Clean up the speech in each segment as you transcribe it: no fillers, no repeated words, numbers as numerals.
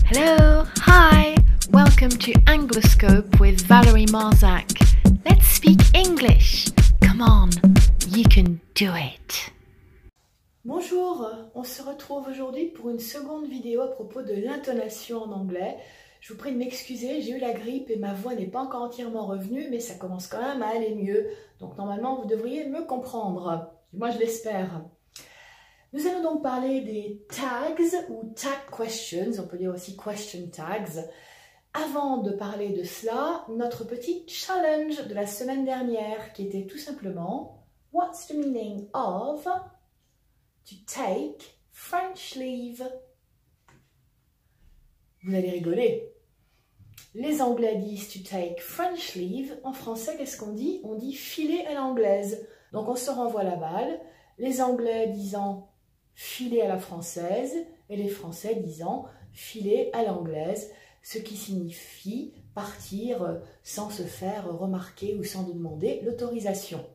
Hello, hi, welcome to Angloscope with Valerie Marzak. Let's speak English. Come on, you can do it. Bonjour, on se retrouve aujourd'hui pour une seconde vidéo à propos de l'intonation en anglais. Je vous prie de m'excuser, j'ai eu la grippe et ma voix n'est pas encore entièrement revenue, mais ça commence quand même à aller mieux. Donc normalement, vous devriez me comprendre. Moi, je l'espère. Nous allons donc parler des tags ou tag questions, on peut dire aussi question tags. Avant de parler de cela, notre petit challenge de la semaine dernière qui était tout simplement What's the meaning of to take French leave? Vous allez rigoler. Les Anglais disent to take French leave. En français, qu'est-ce qu'on dit? On dit filer à l'anglaise. Donc on se renvoie la balle. Les Anglais disant filer à la française et les Français disant filer à l'anglaise, ce qui signifie partir sans se faire remarquer ou sans demander l'autorisation.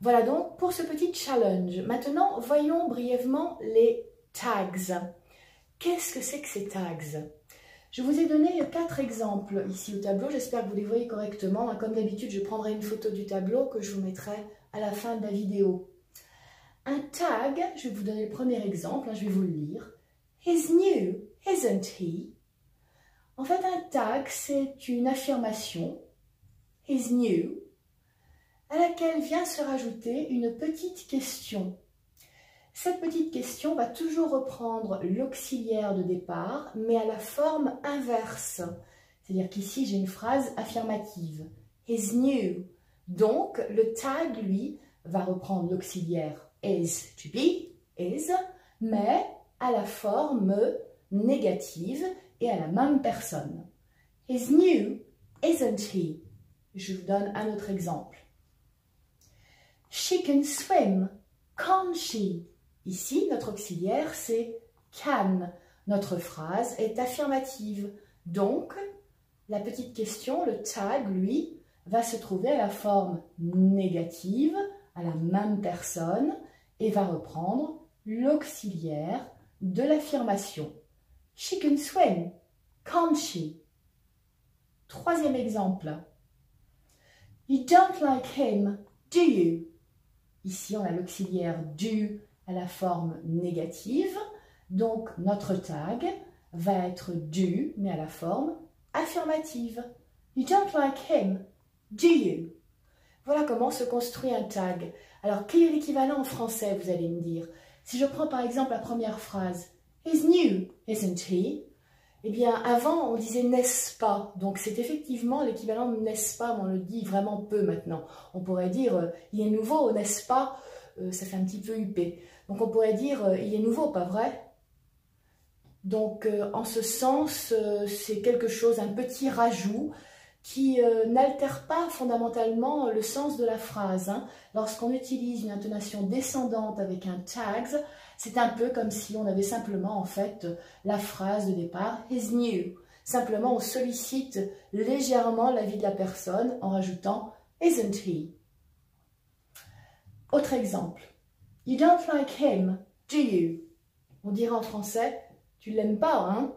Voilà donc pour ce petit challenge. Maintenant, voyons brièvement les tags. Qu'est-ce que c'est que ces tags? Je vous ai donné 4 exemples ici au tableau. J'espère que vous les voyez correctement. Comme d'habitude, je prendrai une photo du tableau que je vous mettrai à la fin de la vidéo. Un tag, je vais vous donner le premier exemple, je vais vous le lire. He's new, isn't he? En fait, un tag, c'est une affirmation, he's new, à laquelle vient se rajouter une petite question. Cette petite question va toujours reprendre l'auxiliaire de départ, mais à la forme inverse. C'est-à-dire qu'ici, j'ai une phrase affirmative. He's new. Donc, le tag, lui, va reprendre l'auxiliaire is to be, is, mais à la forme négative et à la même personne. He's new, isn't he? Je vous donne un autre exemple. She can swim, can't she? Ici, notre auxiliaire, c'est can. Notre phrase est affirmative. Donc, la petite question, le tag, lui, va se trouver à la forme négative, à la même personne, et va reprendre l'auxiliaire de l'affirmation. She can swim, can't she? Troisième exemple. You don't like him, do you? Ici, on a l'auxiliaire do à la forme négative. Donc, notre tag va être do, mais à la forme affirmative. You don't like him, do you? Voilà comment se construit un tag. Alors, quel est l'équivalent en français, vous allez me dire? Si je prends par exemple la première phrase, He's new, isn't he? Eh bien, avant, on disait n'est-ce pas. Donc, c'est effectivement l'équivalent de n'est-ce pas, mais on le dit vraiment peu maintenant. On pourrait dire, il est nouveau, n'est-ce pas? Ça fait un petit peu huppé. Donc, on pourrait dire, il est nouveau, pas vrai? Donc, en ce sens, c'est quelque chose, un petit rajout qui n'altère pas fondamentalement le sens de la phrase. Lorsqu'on utilise une intonation descendante avec un tags, c'est un peu comme si on avait simplement en fait la phrase de départ « He's new ». Simplement, on sollicite légèrement l'avis de la personne en rajoutant « Isn't he ». Autre exemple. « You don't like him, do you ?» On dirait en français « Tu l'aimes pas, hein ?»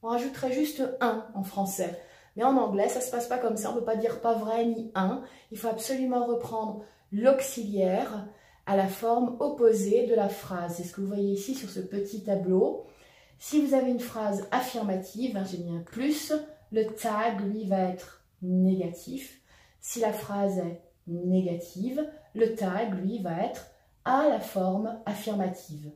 On rajouterait juste « un » en français. Mais en anglais, ça ne se passe pas comme ça. On ne peut pas dire pas vrai ni un. Il faut absolument reprendre l'auxiliaire à la forme opposée de la phrase. C'est ce que vous voyez ici sur ce petit tableau. Si vous avez une phrase affirmative, j'ai mis un plus, le tag, lui, va être négatif. Si la phrase est négative, le tag, lui, va être à la forme affirmative.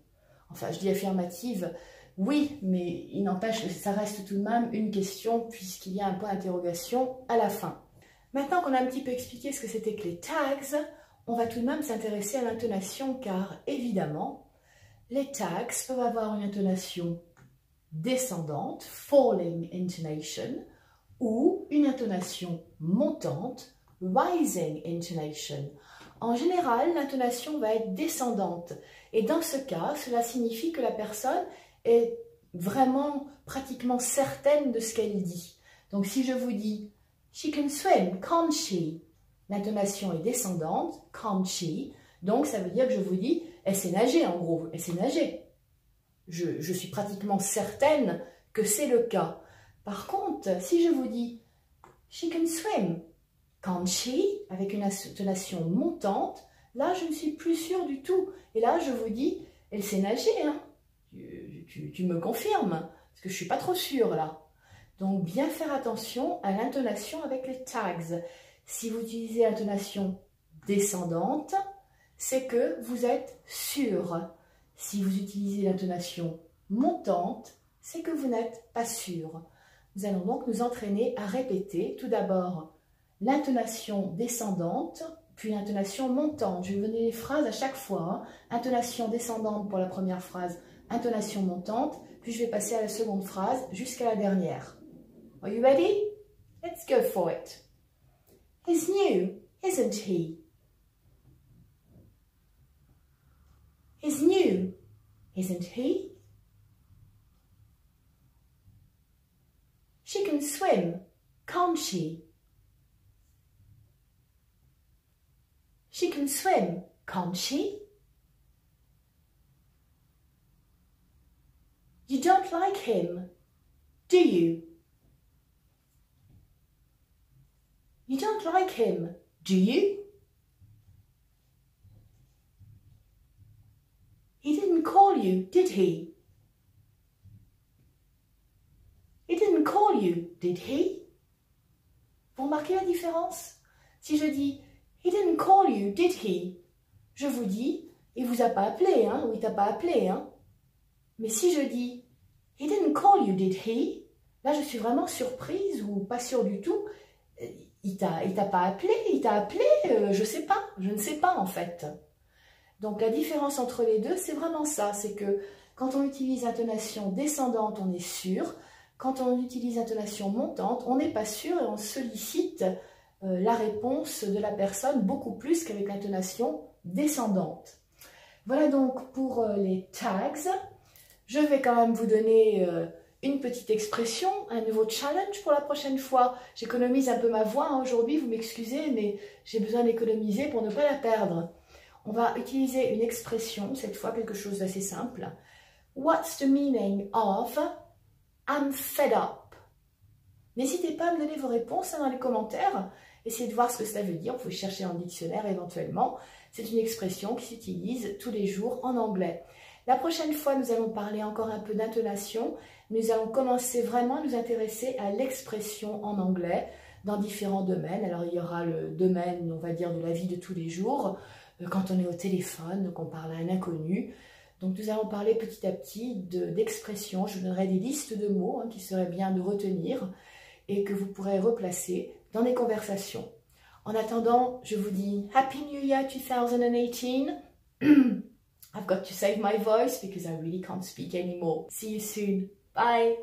Enfin, je dis affirmative, oui, mais il n'empêche que ça reste tout de même une question puisqu'il y a un point d'interrogation à la fin. Maintenant qu'on a un petit peu expliqué ce que c'était que les tags, on va tout de même s'intéresser à l'intonation car évidemment, les tags peuvent avoir une intonation descendante, falling intonation, ou une intonation montante, rising intonation. En général, l'intonation va être descendante et dans ce cas, cela signifie que la personne est vraiment pratiquement certaine de ce qu'elle dit. Donc si je vous dis « She can swim, can't she ?» L'intonation est descendante, « can't she ?» Donc ça veut dire que je vous dis « Elle sait nager en gros, elle sait nager. » Je suis pratiquement certaine que c'est le cas. Par contre, si je vous dis « She can swim », can't she, avec une intonation montante, là, je ne suis plus sûre du tout. Et là, je vous dis « Elle sait nager, hein ?» Tu me confirmes, parce que je ne suis pas trop sûre, là. Donc, bien faire attention à l'intonation avec les tags. Si vous utilisez l'intonation descendante, c'est que vous êtes sûr. Si vous utilisez l'intonation montante, c'est que vous n'êtes pas sûr. Nous allons donc nous entraîner à répéter tout d'abord l'intonation descendante, puis l'intonation montante. Je vais vous donner les phrases à chaque fois. Intonation descendante pour la première phrase, intonation montante, puis je vais passer à la seconde phrase jusqu'à la dernière. Are you ready? Let's go for it. He's new, isn't he? He's new, isn't he? She can swim, can't she? She can swim, can't she? You don't like him, do you? You don't like him, do you? He didn't call you, did he? He didn't call you, did he? Vous remarquez la différence? Si je dis « He didn't call you, did he ?» Je vous dis « Il vous a pas appelé, hein? Ou il t'a pas appelé, hein ?» Mais si je dis « He didn't call you, did he ?» Là, je suis vraiment surprise ou pas sûre du tout. Il t'a pas appelé, il t'a appelé, je sais pas, je ne sais pas en fait. Donc la différence entre les deux, c'est vraiment ça, c'est que quand on utilise intonation descendante, on est sûr. Quand on utilise intonation montante, on n'est pas sûr et on sollicite la réponse de la personne beaucoup plus qu'avec l'intonation descendante. Voilà donc pour les tags. Je vais quand même vous donner une petite expression, un nouveau challenge pour la prochaine fois. J'économise un peu ma voix hein, aujourd'hui, vous m'excusez, mais j'ai besoin d'économiser pour ne pas la perdre. On va utiliser une expression, cette fois quelque chose d'assez simple. What's the meaning of I'm fed up? N'hésitez pas à me donner vos réponses dans les commentaires. Essayez de voir ce que ça veut dire. Vous pouvez chercher en dictionnaire éventuellement. C'est une expression qui s'utilise tous les jours en anglais. La prochaine fois, nous allons parler encore un peu d'intonation. Nous allons commencer vraiment à nous intéresser à l'expression en anglais dans différents domaines. Alors, il y aura le domaine, on va dire, de la vie de tous les jours, quand on est au téléphone, qu'on parle à un inconnu. Donc, nous allons parler petit à petit d'expressions. Je vous donnerai des listes de mots qui seraient bien de retenir et que vous pourrez replacer dans des conversations. En attendant, je vous dis Happy New Year 2018. I've got to save my voice because I really can't speak anymore. See you soon. Bye.